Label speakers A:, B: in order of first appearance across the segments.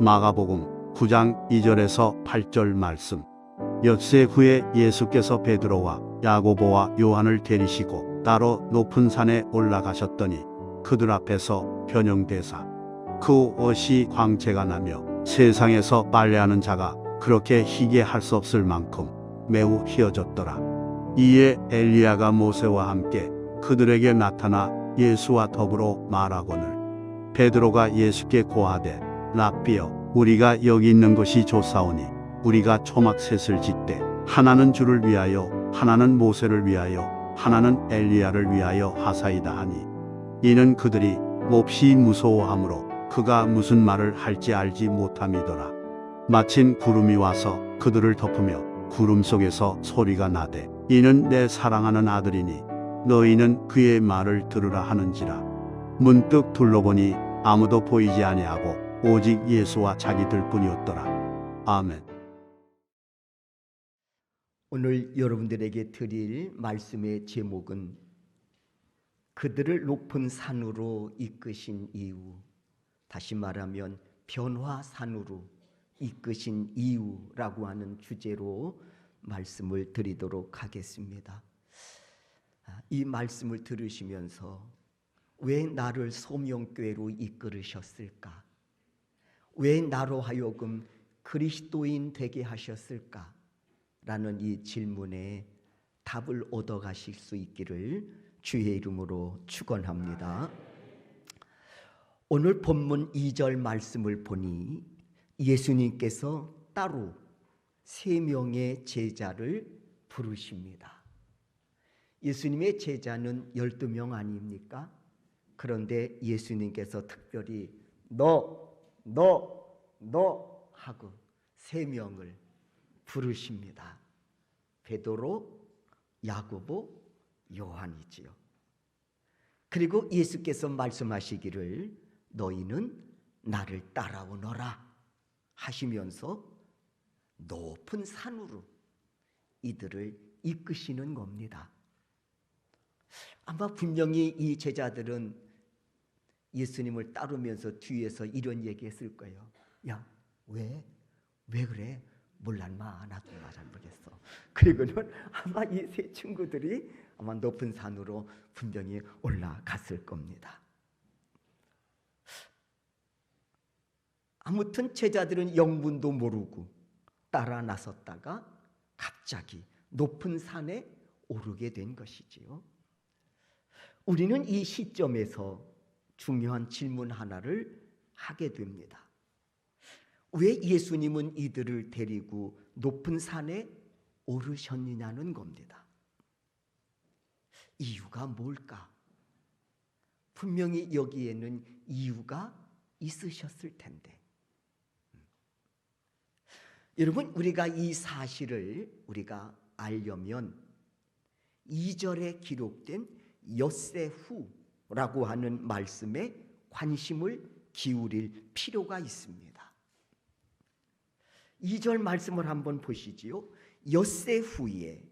A: 마가복음 9장 2절에서 8절 말씀. 엿새 후에 예수께서 베드로와 야고보와 요한을 데리시고 따로 높은 산에 올라가셨더니 그들 앞에서 변형되사 그 옷이 광채가 나며 세상에서 빨래하는 자가 그렇게 희게 할 수 없을 만큼 매우 희어졌더라. 이에 엘리야가 모세와 함께 그들에게 나타나 예수와 더불어 말하거늘 베드로가 예수께 고하되 랍비여, 우리가 여기 있는 것이 좋사오니 우리가 초막셋을 짓되 하나는 주를 위하여 하나는 모세를 위하여 하나는 엘리야를 위하여 하사이다 하니 이는 그들이 몹시 무서워하므로 그가 무슨 말을 할지 알지 못함이더라. 마침 구름이 와서 그들을 덮으며 구름 속에서 소리가 나되 이는 내 사랑하는 아들이니 너희는 그의 말을 들으라 하는지라. 문득 둘러보니 아무도 보이지 아니하고 오직 예수와 자기들뿐이었더라. 아멘.
B: 오늘 여러분들에게 드릴 말씀의 제목은 그들을 높은 산으로 이끄신 이유, 다시 말하면 변화산으로 이끄신 이유라고 하는 주제로 말씀을 드리도록 하겠습니다. 이 말씀을 들으시면서 왜 나를 소명교회로 이끌으셨을까? 왜 나로 하여금 그리스도인 되게 하셨을까? 라는 이 질문에 답을 얻어가실 수 있기를 주의 이름으로 축원합니다. 오늘 본문 2절 말씀을 보니 예수님께서 따로 3명의 제자를 부르십니다. 예수님의 제자는 12명 아닙니까? 그런데 예수님께서 특별히 너 하고 3명을 부르십니다. 베드로, 야고보, 요한이지요. 그리고 예수께서 말씀하시기를 너희는 나를 따라오너라 하시면서 높은 산으로 이들을 이끄시는 겁니다. 아마 분명히 이 제자들은 예수님을 따르면서 뒤에서 이런 얘기했을 거예요. 야, 왜 그래? 몰라 마, 나도 잘 모르겠어. 그리고는 아마 이 세 친구들이 아마 높은 산으로 분명히 올라갔을 겁니다. 아무튼 제자들은 영문도 모르고 따라 나섰다가 갑자기 높은 산에 오르게 된 것이지요. 우리는 이 시점에서 중요한 질문 하나를 하게 됩니다. 왜 예수님은 이들을 데리고 높은 산에 오르셨느냐는 겁니다. 이유가 뭘까? 분명히 여기에는 이유가 있으셨을 텐데. 여러분, 우리가 이 사실을 우리가 알려면 2절에 기록된 엿새 후라고 하는 말씀에 관심을 기울일 필요가 있습니다. 2절 말씀을 한번 보시지요. 엿새 후에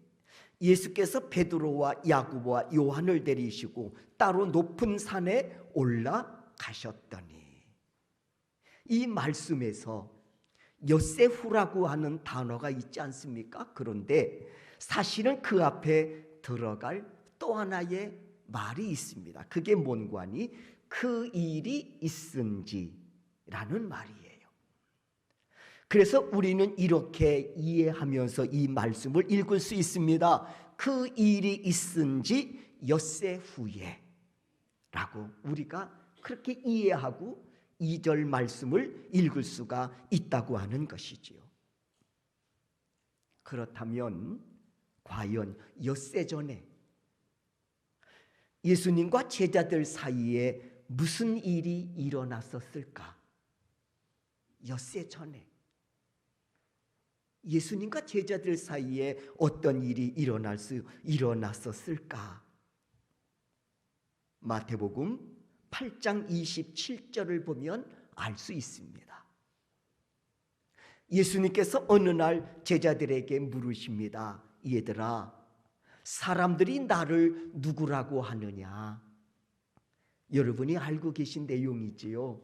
B: 예수께서 베드로와 야고보와 요한을 데리시고 따로 높은 산에 올라가셨더니, 이 말씀에서 엿새 후라고 하는 단어가 있지 않습니까? 그런데 사실은 그 앞에 들어갈 또 하나의 말이 있습니다. 그게 뭔고 하니 그 일이 있은지라는 말이에요. 그래서 우리는 이렇게 이해하면서 이 말씀을 읽을 수 있습니다. 그 일이 있은지 엿새 후에 라고 우리가 그렇게 이해하고 2절 말씀을 읽을 수가 있다고 하는 것이지요. 그렇다면 과연 엿새 전에 예수님과 제자들 사이에 무슨 일이 일어났었을까? 엿새 전에 예수님과 제자들 사이에 어떤 일이 일어났었을까? 마태복음 8장 27절을 보면 알 수 있습니다. 예수님께서 어느 날 제자들에게 물으십니다. 얘들아, 사람들이 나를 누구라고 하느냐? 여러분이 알고 계신 내용이지요.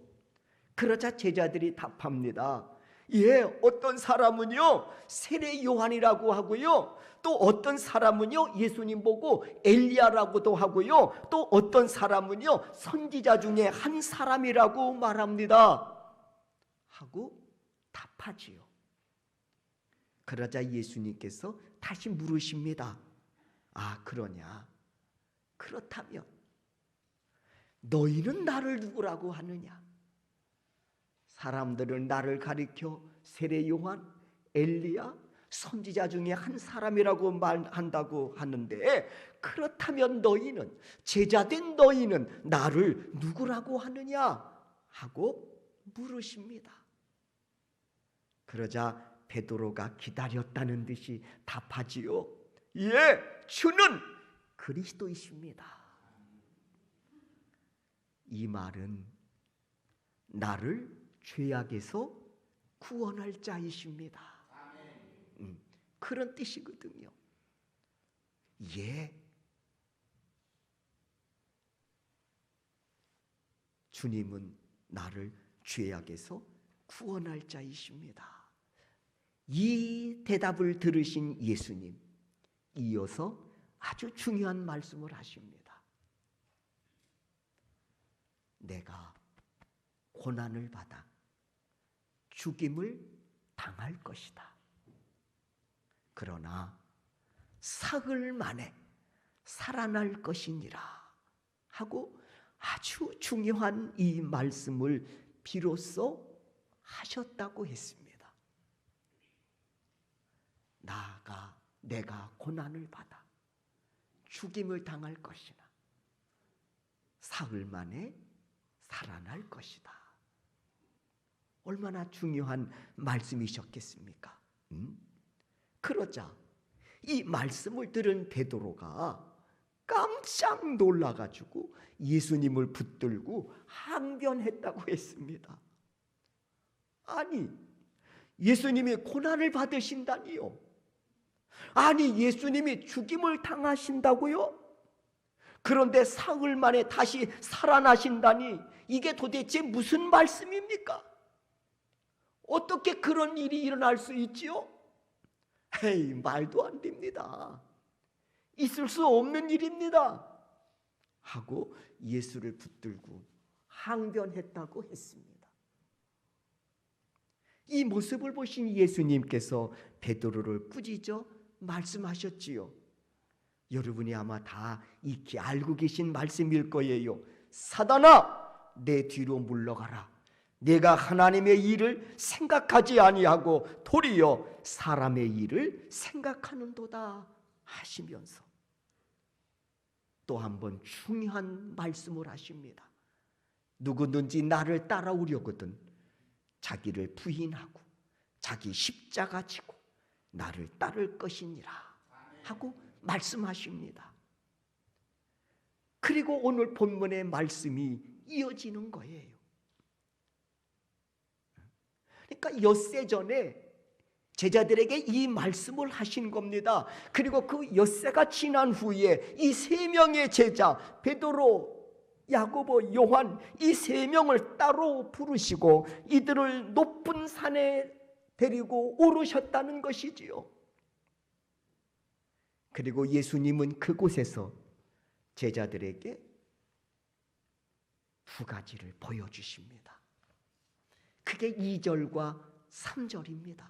B: 그러자 제자들이 답합니다. 예, 어떤 사람은요 세례 요한이라고 하고요, 또 어떤 사람은요 예수님 보고 엘리야라고도 하고요, 또 어떤 사람은요 선지자 중에 한 사람이라고 말합니다 하고 답하지요. 그러자 예수님께서 다시 물으십니다. 아, 그러냐? 그렇다면 너희는 나를 누구라고 하느냐? 사람들은 나를 가리켜 세례 요한, 엘리야, 선지자 중에 한 사람이라고 말한다고 하는데, 그렇다면 너희는, 제자된 너희는 나를 누구라고 하느냐? 하고 물으십니다. 그러자 베드로가 기다렸다는 듯이 답하지요. 예, 주는 그리스도이십니다. 이 말은 나를 죄악에서 구원할 자이십니다. 그런 뜻이거든요. 예, 주님은 나를 죄악에서 구원할 자이십니다. 이 대답을 들으신 예수님, 이어서 아주 중요한 말씀을 하십니다. 내가 고난을 받아 죽임을 당할 것이다. 그러나 사흘 만에 살아날 것이니라 하고 아주 중요한 이 말씀을 비로소 하셨다고 했습니다. 내가 고난을 받아 죽임을 당할 것이나 사흘 만에 살아날 것이다. 얼마나 중요한 말씀이셨겠습니까? 그러자 이 말씀을 들은 베드로가 깜짝 놀라가지고 예수님을 붙들고 항변했다고 했습니다. 아니, 예수님이 고난을 받으신다니요? 아니, 예수님이 죽임을 당하신다고요? 그런데 사흘 만에 다시 살아나신다니, 이게 도대체 무슨 말씀입니까? 어떻게 그런 일이 일어날 수 있지요? 에이, 말도 안 됩니다. 있을 수 없는 일입니다. 하고 예수를 붙들고 항변했다고 했습니다. 이 모습을 보신 예수님께서 베드로를 꾸짖어 말씀하셨지요. 여러분이 아마 다 익히 알고 계신 말씀일 거예요. 사단아, 내 뒤로 물러가라. 내가 하나님의 일을 생각하지 아니하고 도리어 사람의 일을 생각하는도다 하시면서 또 한 번 중요한 말씀을 하십니다. 누구든지 나를 따라오려거든 자기를 부인하고 자기 십자가 지고 나를 따를 것이니라 하고 말씀하십니다. 그리고 오늘 본문의 말씀이 이어지는 거예요. 그러니까 엿새 전에 제자들에게 이 말씀을 하신 겁니다. 그리고 그 엿새가 지난 후에 이 세 명의 제자, 베드로, 야고보, 요한, 이 세 명을 따로 부르시고 이들을 높은 산에 데리고 오르셨다는 것이지요. 그리고 예수님은 그곳에서 제자들에게 두 가지를 보여주십니다. 그게 2절과 3절입니다.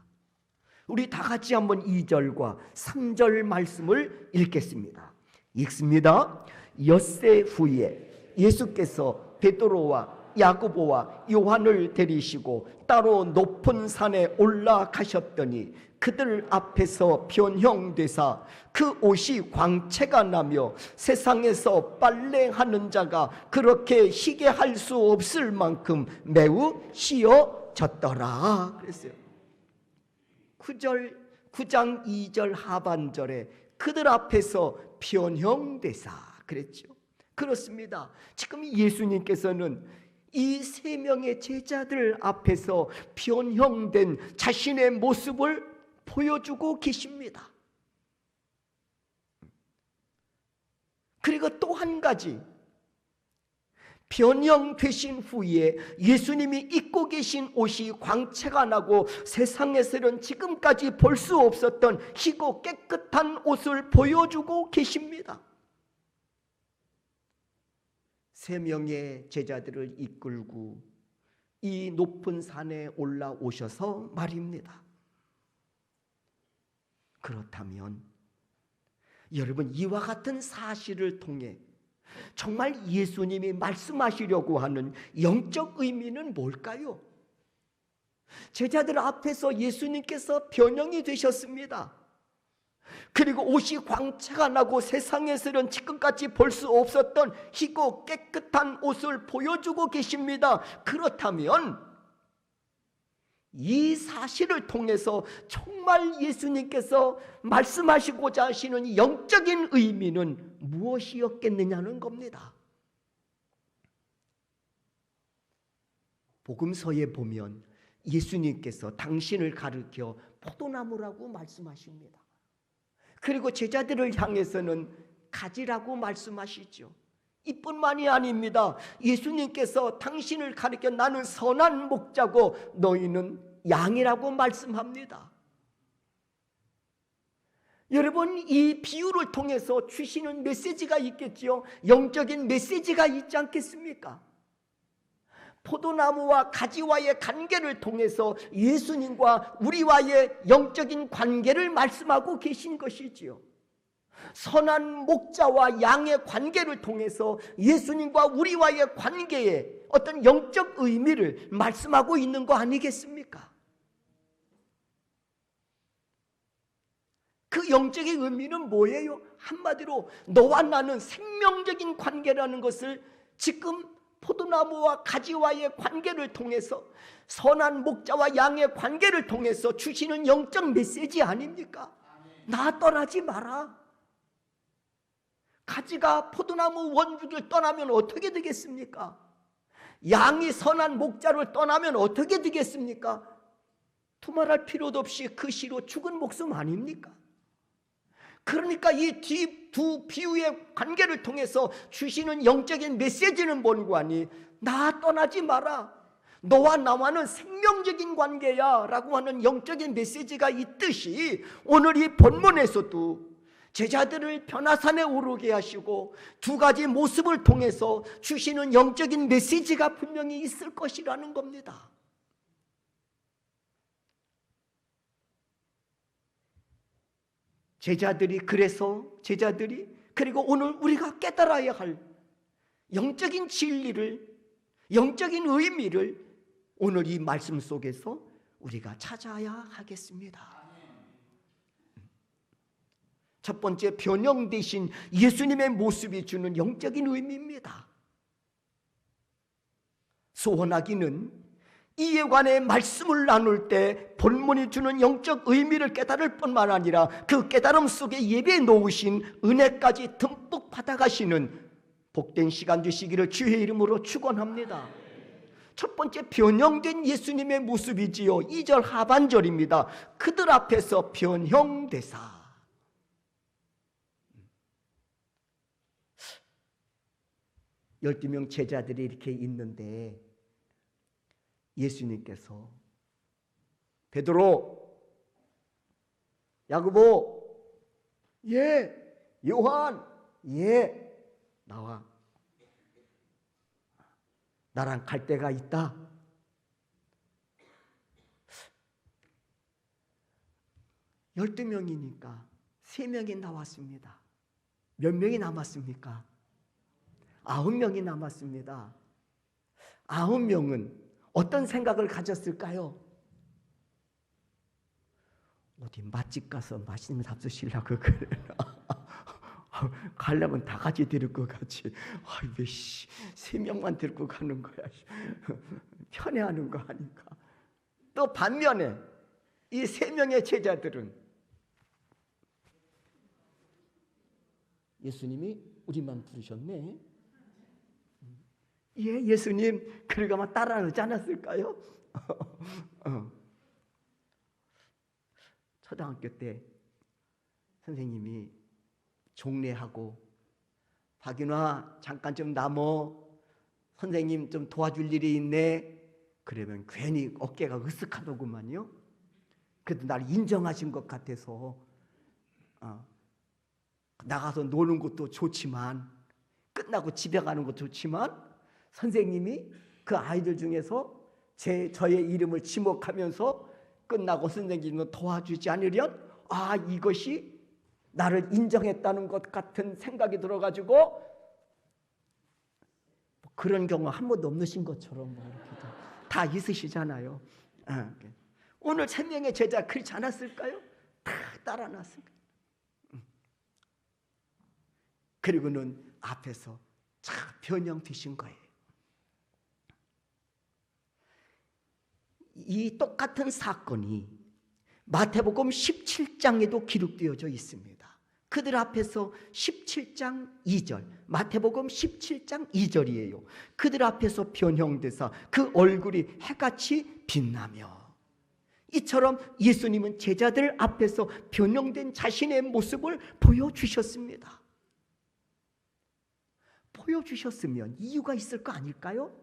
B: 우리 다 같이 한번 2절과 3절 말씀을 읽겠습니다. 읽습니다. 엿새 후에 예수께서 베드로와 야고보와 요한을 데리시고 따로 높은 산에 올라가셨더니 그들 앞에서 변형되사 그 옷이 광채가 나며 세상에서 빨래하는 자가 그렇게 희게 할 수 없을 만큼 매우 휘어졌더라 그랬어요. 9장 2절 하반절에 그들 앞에서 변형되사 그랬죠. 그렇습니다. 지금 예수님께서는 이 세 명의 제자들 앞에서 변형된 자신의 모습을 보여주고 계십니다. 그리고 또 한 가지, 변형되신 후에 예수님이 입고 계신 옷이 광채가 나고 세상에서는 지금까지 볼 수 없었던 희고 깨끗한 옷을 보여주고 계십니다. 세 명의 제자들을 이끌고 이 높은 산에 올라오셔서 말입니다. 그렇다면 여러분, 이와 같은 사실을 통해 정말 예수님이 말씀하시려고 하는 영적 의미는 뭘까요? 제자들 앞에서 예수님께서 변형이 되셨습니다. 그리고 옷이 광채가 나고 세상에서는 지금까지 볼 수 없었던 희고 깨끗한 옷을 보여주고 계십니다. 그렇다면 이 사실을 통해서 정말 예수님께서 말씀하시고자 하시는 영적인 의미는 무엇이었겠느냐는 겁니다. 복음서에 보면 예수님께서 당신을 가리켜 포도나무라고 말씀하십니다. 그리고 제자들을 향해서는 가지라고 말씀하시죠. 이뿐만이 아닙니다. 예수님께서 당신을 가리켜 나는 선한 목자고 너희는 양이라고 말씀합니다. 여러분, 이 비유를 통해서 주시는 메시지가 있겠지요. 영적인 메시지가 있지 않겠습니까? 포도나무와 가지와의 관계를 통해서 예수님과 우리와의 영적인 관계를 말씀하고 계신 것이지요. 선한 목자와 양의 관계를 통해서 예수님과 우리와의 관계에 어떤 영적 의미를 말씀하고 있는 거 아니겠습니까? 그 영적인 의미는 뭐예요? 한마디로 너와 나는 생명적인 관계라는 것을 지금 포도나무와 가지와의 관계를 통해서, 선한 목자와 양의 관계를 통해서 주시는 영적 메시지 아닙니까? 나 떠나지 마라. 가지가 포도나무 원줄기를 떠나면 어떻게 되겠습니까? 양이 선한 목자를 떠나면 어떻게 되겠습니까? 두말할 필요도 없이 그 시로 죽은 목숨 아닙니까? 그러니까 이 두 비유의 관계를 통해서 주시는 영적인 메시지는 뭔고 하니, 나 떠나지 마라, 너와 나와는 생명적인 관계야 라고 하는 영적인 메시지가 있듯이, 오늘 이 본문에서도 제자들을 변화산에 오르게 하시고 두 가지 모습을 통해서 주시는 영적인 메시지가 분명히 있을 것이라는 겁니다. 제자들이 그리고 오늘 우리가 깨달아야 할 영적인 진리를, 영적인 의미를 오늘 이 말씀 속에서 우리가 찾아야 하겠습니다. 첫 번째, 변형되신 예수님의 모습이 주는 영적인 의미입니다. 소원하기는 이에 관해 말씀을 나눌 때 본문이 주는 영적 의미를 깨달을 뿐만 아니라 그 깨달음 속에 예배에 놓으신 은혜까지 듬뿍 받아가시는 복된 시간 되시기를 주의 이름으로 축원합니다. 첫 번째, 변형된 예수님의 모습이지요. 2절 하반절입니다. 그들 앞에서 변형되사. 12명 제자들이 이렇게 있는데 예수님께서 베드로, 야고보, 예, 요한, 예, 나와. 나랑 갈 데가 있다. 열두 명이니까 3명이 나왔습니다. 몇 명이 남았습니까? 9명이 남았습니다. 9명은 어떤 생각을 가졌을까요? 어디 맛집 가서 맛있는 거 잡수시려고 그래. 가려면 다 같이 데리고 가지. 왜 3명만 데리고 가는 거야. 편애하는 거 아닌가. 또 반면에 이 3명의 제자들은 예수님이 우리만 부르셨네. 예, 예수님, 그러고 아마 따라하지 않았을까요? 초등학교 때 선생님이 종례하고 박윤화 잠깐 좀 남어, 선생님 좀 도와줄 일이 있네. 그러면 괜히 어깨가 으쓱하더구만요. 그래도 나를 인정하신 것 같아서 나가서 노는 것도 좋지만, 끝나고 집에 가는 것도 좋지만, 선생님이 그 아이들 중에서 저의 이름을 지목하면서 끝나고 선생님은 도와주지 않으련 이것이 나를 인정했다는 것 같은 생각이 들어가지고, 그런 경우 한 번도 없으신 것처럼 다 있으시잖아요. 오늘 3명의 제자 그렇지 않았을까요? 다 따라놨을까요? 그리고는 앞에서 변형 드신 거예요. 이 똑같은 사건이 마태복음 17장에도 기록되어져 있습니다. 그들 앞에서 17장 2절, 마태복음 17장 2절이에요. 그들 앞에서 변형되사 그 얼굴이 해같이 빛나며, 이처럼 예수님은 제자들 앞에서 변형된 자신의 모습을 보여주셨습니다. 보여주셨으면 이유가 있을 거 아닐까요?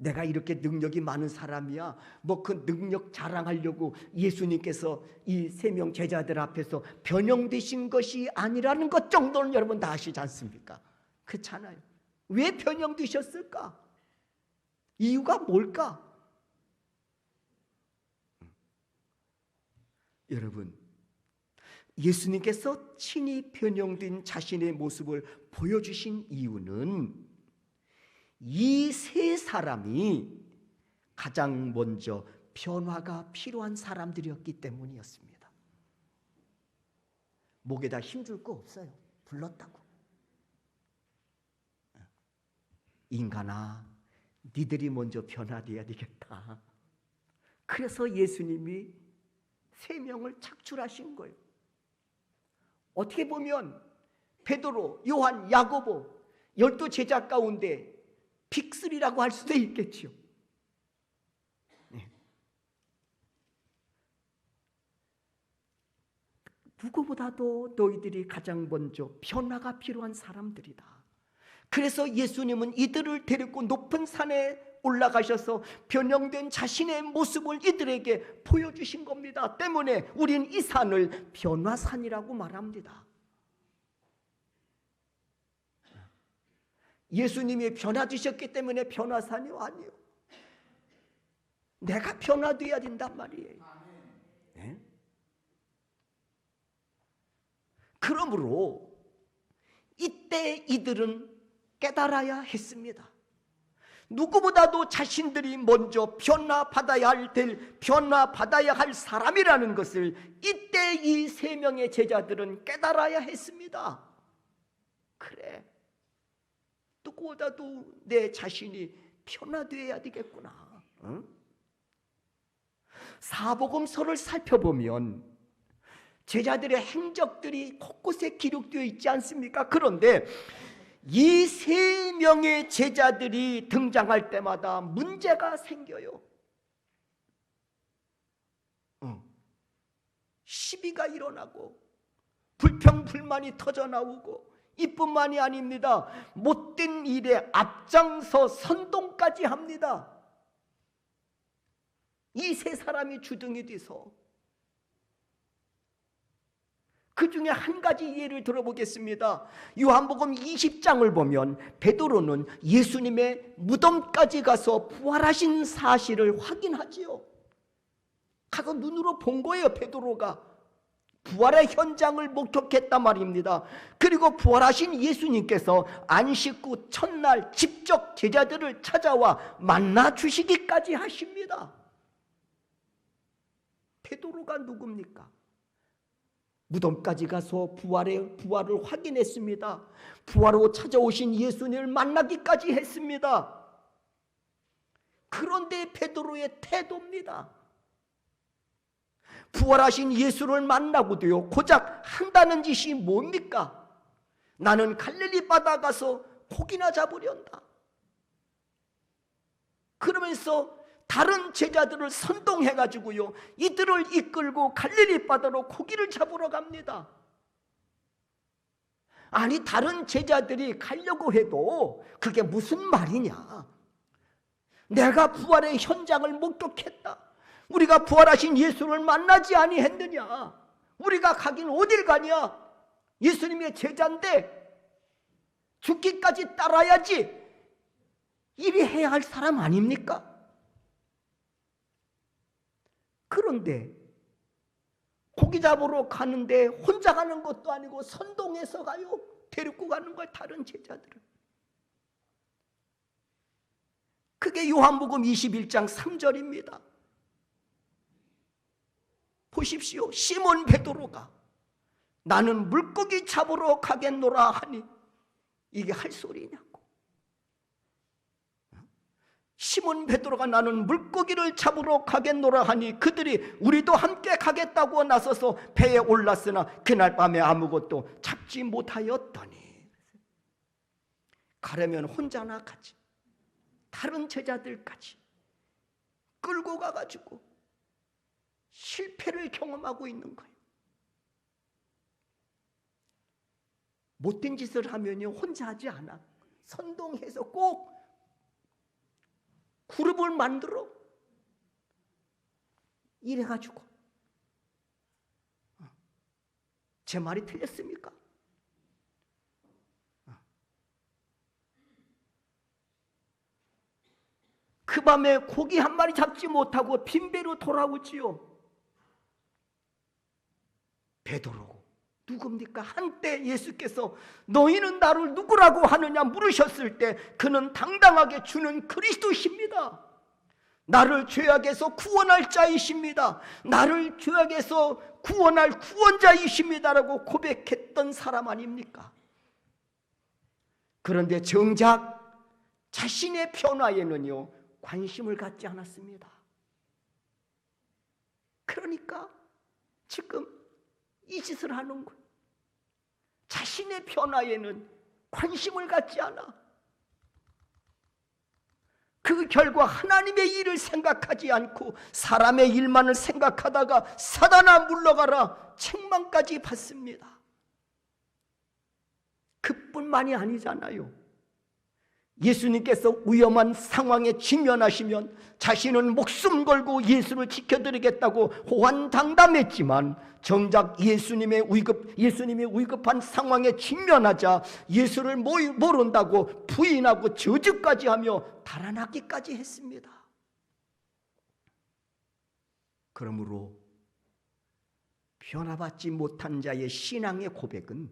B: 내가 이렇게 능력이 많은 사람이야, 그 능력 자랑하려고 예수님께서 이 3명 제자들 앞에서 변형되신 것이 아니라는 것 정도는 여러분 다 아시지 않습니까? 그렇잖아요. 왜 변형되셨을까? 이유가 뭘까? 여러분, 예수님께서 친히 변형된 자신의 모습을 보여주신 이유는 이 3사람이 가장 먼저 변화가 필요한 사람들이었기 때문이었습니다. 목에다 힘줄 거 없어요. 불렀다고. 인간아, 니들이 먼저 변화돼야 되겠다. 그래서 예수님이 3명을 착출하신 거예요. 어떻게 보면 베드로, 요한, 야고보 12제자 가운데 빅3라고 할 수도 있겠죠. 누구보다도 너희들이 가장 먼저 변화가 필요한 사람들이다. 그래서 예수님은 이들을 데리고 높은 산에 올라가셔서 변형된 자신의 모습을 이들에게 보여주신 겁니다. 때문에 우리는 이 산을 변화산이라고 말합니다. 예수님이 변화주셨기 때문에 변화산이 아니에요. 내가 변화돼야 된단 말이에요. 네? 그러므로 이때 이들은 깨달아야 했습니다. 누구보다도 자신들이 먼저 변화받아야 할 사람이라는 것을 이때 이 3명의 제자들은 깨달아야 했습니다. 그래, 누구보다도 내 자신이 변화되어야 되겠구나. 사복음서를 살펴보면 제자들의 행적들이 곳곳에 기록되어 있지 않습니까? 그런데 이 3명의 제자들이 등장할 때마다 문제가 생겨요. 시비가 일어나고 불평불만이 터져나오고, 이뿐만이 아닙니다. 못된 일에 앞장서 선동까지 합니다. 이 3사람이 주둥이 돼서. 그 중에 한 가지 예를 들어보겠습니다. 요한복음 20장을 보면 베드로는 예수님의 무덤까지 가서 부활하신 사실을 확인하지요. 가서 눈으로 본 거예요. 베드로가 부활의 현장을 목격했단 말입니다. 그리고 부활하신 예수님께서 안식 후 첫날 직접 제자들을 찾아와 만나 주시기까지 하십니다. 베드로가 누굽니까? 무덤까지 가서 부활을 확인했습니다. 부활로 찾아오신 예수님을 만나기까지 했습니다. 그런데 베드로의 태도입니다. 부활하신 예수를 만나고도요, 고작 한다는 짓이 뭡니까? 나는 갈릴리 바다 가서 고기나 잡으련다. 그러면서 다른 제자들을 선동해가지고요, 이들을 이끌고 갈릴리 바다로 고기를 잡으러 갑니다. 아니 다른 제자들이 가려고 해도 그게 무슨 말이냐. 내가 부활의 현장을 목격했다. 우리가 부활하신 예수를 만나지 아니했느냐. 우리가 가긴 어딜 가냐. 예수님의 제자인데 죽기까지 따라야지. 이리 해야 할 사람 아닙니까? 그런데 고기 잡으러 가는데 혼자 가는 것도 아니고 선동해서 가요. 데리고 가는 거예요, 다른 제자들은. 그게 요한복음 21장 3절입니다. 보십시오. 시몬 베드로가 나는 물고기 잡으러 가겠노라 하니 이게 할 소리냐고. 시몬 베드로가 나는 물고기를 잡으러 가겠노라 하니 그들이 우리도 함께 가겠다고 나서서 배에 올랐으나 그날 밤에 아무것도 잡지 못하였더니 가려면 혼자나 가지. 다른 제자들까지 끌고 가가지고 실패를 경험하고 있는 거예요. 못된 짓을 하면요 혼자 하지 않아. 선동해서 꼭 그룹을 만들어 이래가지고. 제 말이 틀렸습니까? 그 밤에 고기 한 마리 잡지 못하고 빈배로 돌아오지요. 베드로고 누굽니까? 한때 예수께서 너희는 나를 누구라고 하느냐 물으셨을 때 그는 당당하게 주는 그리스도십니다. 나를 죄악에서 구원할 자이십니다. 나를 죄악에서 구원할 구원자이십니다라고 고백했던 사람 아닙니까? 그런데 정작 자신의 변화에는요 관심을 갖지 않았습니다. 그러니까 지금 이 짓을 하는 거예요. 자신의 변화에는 관심을 갖지 않아. 그 결과 하나님의 일을 생각하지 않고 사람의 일만을 생각하다가 사단아 물러가라 책망까지 받습니다. 그뿐만이 아니잖아요. 예수님께서 위험한 상황에 직면하시면 자신은 목숨 걸고 예수를 지켜드리겠다고 호언장담했지만 정작 예수님의 위급한 상황에 직면하자 예수를 모른다고 부인하고 저주까지 하며 달아나기까지 했습니다. 그러므로 변화받지 못한 자의 신앙의 고백은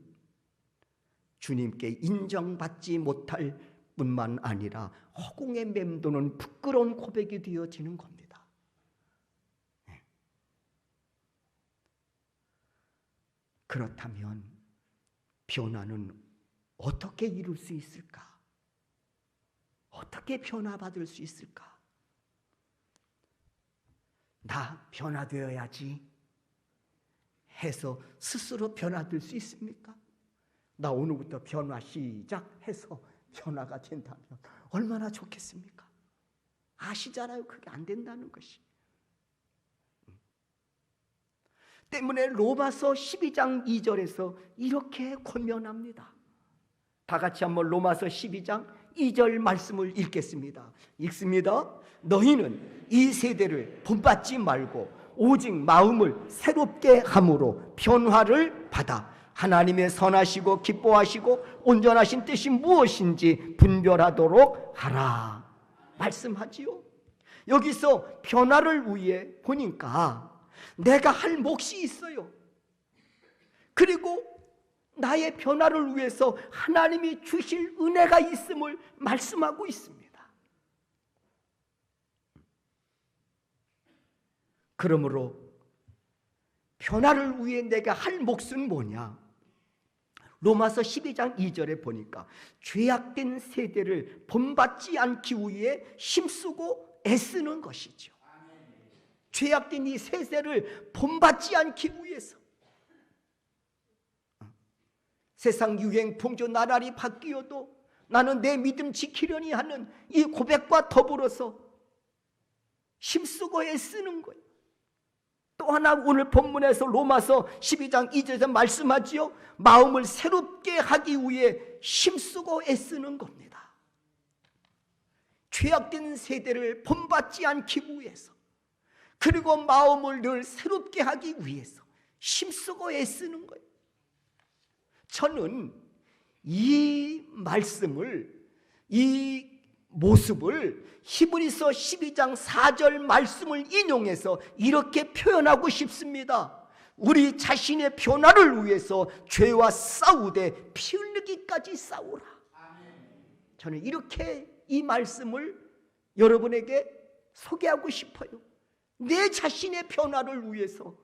B: 주님께 인정받지 못할 뿐만 아니라 허공에 맴도는 부끄러운 고백이 되어지는 겁니다. 그렇다면 변화는 어떻게 이룰 수 있을까? 어떻게 변화받을 수 있을까? 나 변화되어야지 해서 스스로 변화될 수 있습니까? 나 오늘부터 변화 시작해서 변화가 된다면 얼마나 좋겠습니까? 아시잖아요. 그게 안 된다는 것이. 때문에 로마서 12장 2절에서 이렇게 권면합니다. 다 같이 한번 로마서 12장 2절 말씀을 읽겠습니다. 읽습니다. 너희는 이 세대를 본받지 말고 오직 마음을 새롭게 함으로 변화를 받아 하나님의 선하시고 기뻐하시고 온전하신 뜻이 무엇인지 분별하도록 하라 말씀하지요. 여기서 변화를 위해 보니까 내가 할 몫이 있어요. 그리고 나의 변화를 위해서 하나님이 주실 은혜가 있음을 말씀하고 있습니다. 그러므로 변화를 위해 내가 할 몫은 뭐냐? 로마서 12장 2절에 보니까 죄악된 세대를 본받지 않기 위해 힘쓰고 애쓰는 것이죠. 죄악된 이 세대를 본받지 않기 위해서 세상 유행 풍조 나날이 바뀌어도 나는 내 믿음 지키려니 하는 이 고백과 더불어서 힘쓰고 애쓰는 거예요. 또 하나 오늘 본문에서 로마서 12장 2절에서 말씀하지요. 마음을 새롭게 하기 위해 힘쓰고 애쓰는 겁니다. 죄악된 세대를 본받지 않기 위해서, 그리고 마음을 늘 새롭게 하기 위해서 힘쓰고 애쓰는 거예요. 저는 이 말씀을, 이 모습을 히브리서 12장 4절 말씀을 인용해서 이렇게 표현하고 싶습니다. 우리 자신의 변화를 위해서 죄와 싸우되 피 흘리기까지 싸우라. 저는 이렇게 이 말씀을 여러분에게 소개하고 싶어요. 내 자신의 변화를 위해서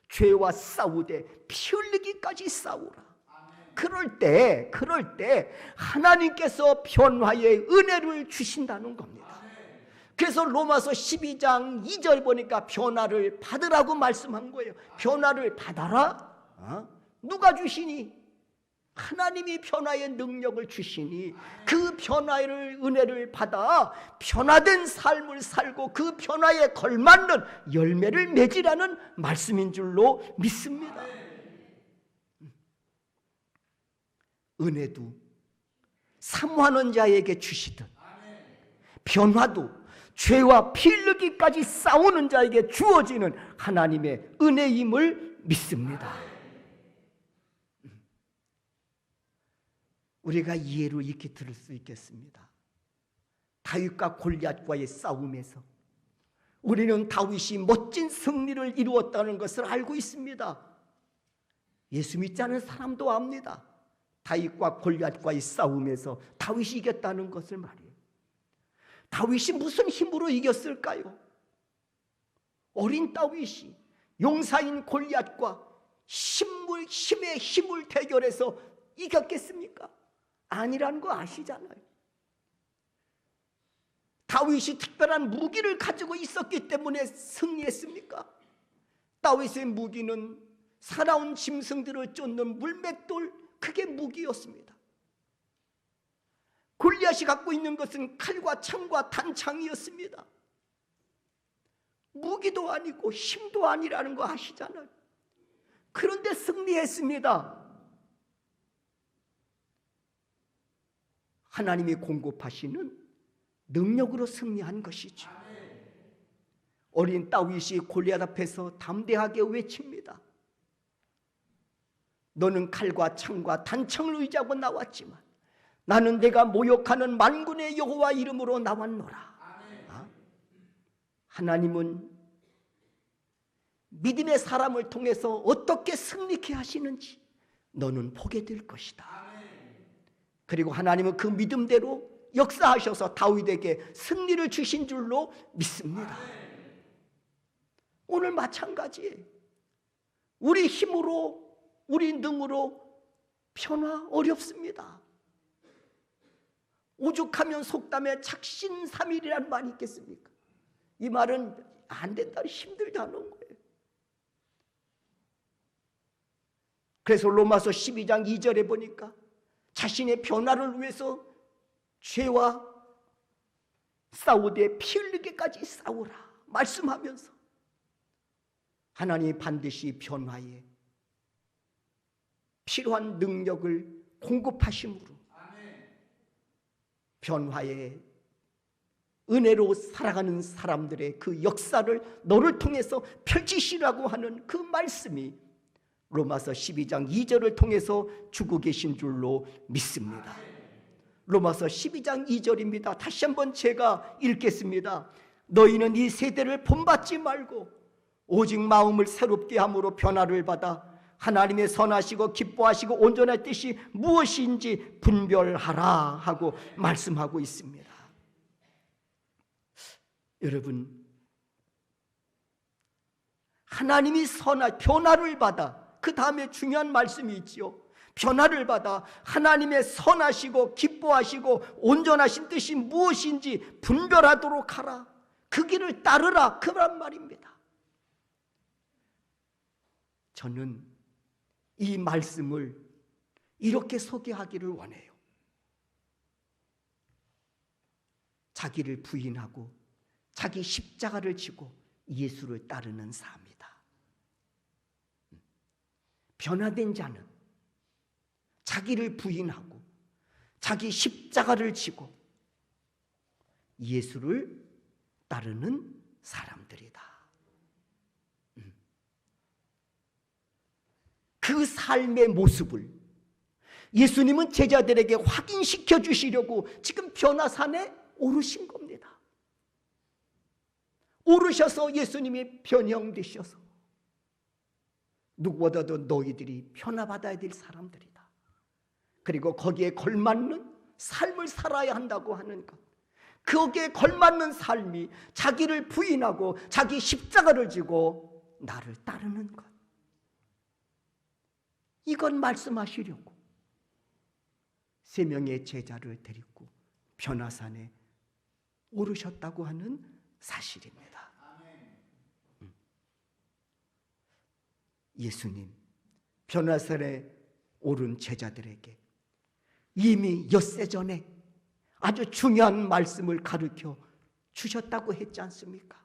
B: 죄와 싸우되 피 흘리기까지 싸우라. 그럴 때 하나님께서 변화의 은혜를 주신다는 겁니다. 그래서 로마서 12장 2절 보니까 변화를 받으라고 말씀한 거예요. 변화를 받아라? 누가 주시니? 하나님이 변화의 능력을 주시니 그 변화의 은혜를 받아 변화된 삶을 살고 그 변화에 걸맞는 열매를 맺으라는 말씀인 줄로 믿습니다. 은혜도 사모하는 자에게 주시듯 변화도 죄와 피 흘리기까지 싸우는 자에게 주어지는 하나님의 은혜임을 믿습니다. 우리가 이해로 이렇게 들을 수 있겠습니다. 다윗과 골리앗과의 싸움에서 우리는 다윗이 멋진 승리를 이루었다는 것을 알고 있습니다. 예수 믿지 않은 사람도 압니다. 다윗과 골리앗과의 싸움에서 다윗이 이겼다는 것을 말이에요. 다윗이 무슨 힘으로 이겼을까요? 어린 다윗이 용사인 골리앗과 힘의 힘을 대결해서 이겼겠습니까? 아니라는 거 아시잖아요. 다윗이 특별한 무기를 가지고 있었기 때문에 승리했습니까? 다윗의 무기는 사나운 짐승들을 쫓는 물맷돌, 그게 무기였습니다. 골리앗이 갖고 있는 것은 칼과 창과 단창이었습니다. 무기도 아니고 힘도 아니라는 거 아시잖아요. 그런데 승리했습니다. 하나님이 공급하시는 능력으로 승리한 것이죠. 어린 다윗이 골리앗 앞에서 담대하게 외칩니다. 너는 칼과 창과 단창을 의지하고 나왔지만 나는 내가 모욕하는 만군의 여호와 이름으로 나왔노라. 하나님은 믿음의 사람을 통해서 어떻게 승리케 하시는지 너는 보게 될 것이다. 그리고 하나님은 그 믿음대로 역사하셔서 다윗에게 승리를 주신 줄로 믿습니다. 오늘 마찬가지예요. 우리 힘으로, 우리 능으로 변화 어렵습니다. 오죽하면 속담에 착신삼일이라는 말이 있겠습니까? 이 말은 안 된다, 힘들다는 거예요. 그래서 로마서 12장 2절에 보니까 자신의 변화를 위해서 죄와 싸우되 피 흘리기까지 싸우라 말씀하면서 하나님이 반드시 변화에 필요한 능력을 공급하심으로 변화의 은혜로 살아가는 사람들의 그 역사를 너를 통해서 펼치시라고 하는 그 말씀이 로마서 12장 2절을 통해서 주고 계신 줄로 믿습니다. 로마서 12장 2절입니다. 다시 한번 제가 읽겠습니다. 너희는 이 세대를 본받지 말고 오직 마음을 새롭게 함으로 변화를 받아 하나님의 선하시고 기뻐하시고 온전한 뜻이 무엇인지 분별하라 하고 말씀하고 있습니다. 여러분, 하나님이 변화를 받아, 그 다음에 중요한 말씀이 있지요. 변화를 받아 하나님의 선하시고 기뻐하시고 온전하신 뜻이 무엇인지 분별하도록 하라. 그 길을 따르라, 그런 말입니다. 저는 이 말씀을 이렇게 소개하기를 원해요. 자기를 부인하고 자기 십자가를 지고 예수를 따르는 삶이다. 변화된 자는 자기를 부인하고 자기 십자가를 지고 예수를 따르는 사람들이다. 그 삶의 모습을 예수님은 제자들에게 확인시켜 주시려고 지금 변화산에 오르신 겁니다. 오르셔서 예수님이 변형되셔서 누구보다도 너희들이 변화받아야 될 사람들이다. 그리고 거기에 걸맞는 삶을 살아야 한다고 하는 것, 거기에 걸맞는 삶이 자기를 부인하고 자기 십자가를 지고 나를 따르는 것, 이건 말씀하시려고 세 명의 제자를 데리고 변화산에 오르셨다고 하는 사실입니다. 예수님 변화산에 오른 제자들에게 이미 엿새 전에 아주 중요한 말씀을 가르쳐 주셨다고 했지 않습니까?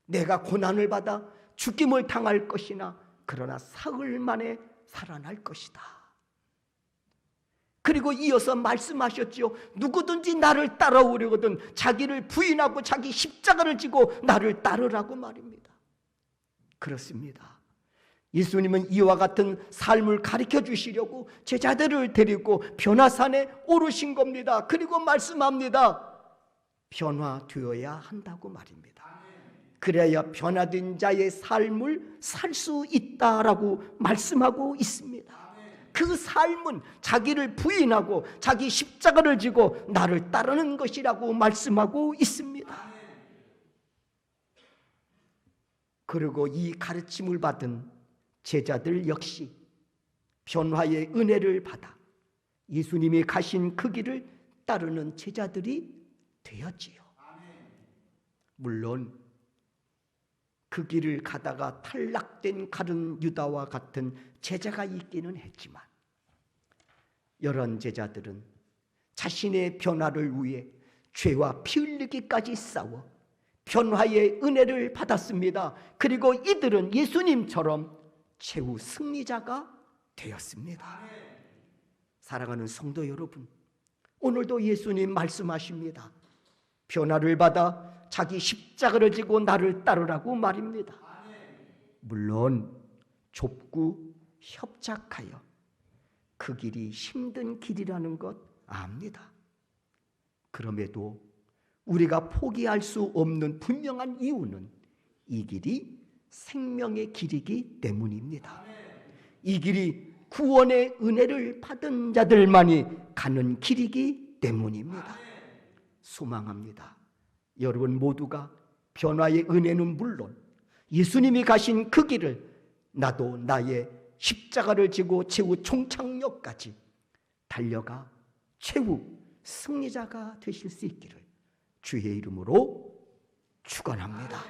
B: 내가 고난을 받아 죽임을 당할 것이나 그러나 사흘 만에 살아날 것이다. 그리고 이어서 말씀하셨죠. 누구든지 나를 따라오려거든 자기를 부인하고 자기 십자가를 지고 나를 따르라고 말입니다. 그렇습니다. 예수님은 이와 같은 삶을 가르쳐 주시려고 제자들을 데리고 변화산에 오르신 겁니다. 그리고 말씀합니다. 변화되어야 한다고 말입니다. 그래야 변화된 자의 삶을 살 수 있다라고 말씀하고 있습니다. 그 삶은 자기를 부인하고 자기 십자가를 지고 나를 따르는 것이라고 말씀하고 있습니다. 그리고 이 가르침을 받은 제자들 역시 변화의 은혜를 받아 예수님이 가신 그 길을 따르는 제자들이 되었지요. 물론 그 길을 가다가 탈락된 가룟 유다와 같은 제자가 있기는 했지만 이런 제자들은 자신의 변화를 위해 죄와 피 흘리기까지 싸워 변화의 은혜를 받았습니다. 그리고 이들은 예수님처럼 최후 승리자가 되었습니다. 사랑하는 성도 여러분, 오늘도 예수님 말씀하십니다. 변화를 받아 자기 십자가를 지고 나를 따르라고 말입니다. 물론 좁고 협착하여 그 길이 힘든 길이라는 것 압니다. 그럼에도 우리가 포기할 수 없는 분명한 이유는 이 길이 생명의 길이기 때문입니다. 이 길이 구원의 은혜를 받은 자들만이 가는 길이기 때문입니다. 소망합니다. 여러분 모두가 변화의 은혜는 물론 예수님이 가신 그 길을 나도 나의 십자가를 지고 최후 총착역까지 달려가 최후 승리자가 되실 수 있기를 주의 이름으로 축원합니다.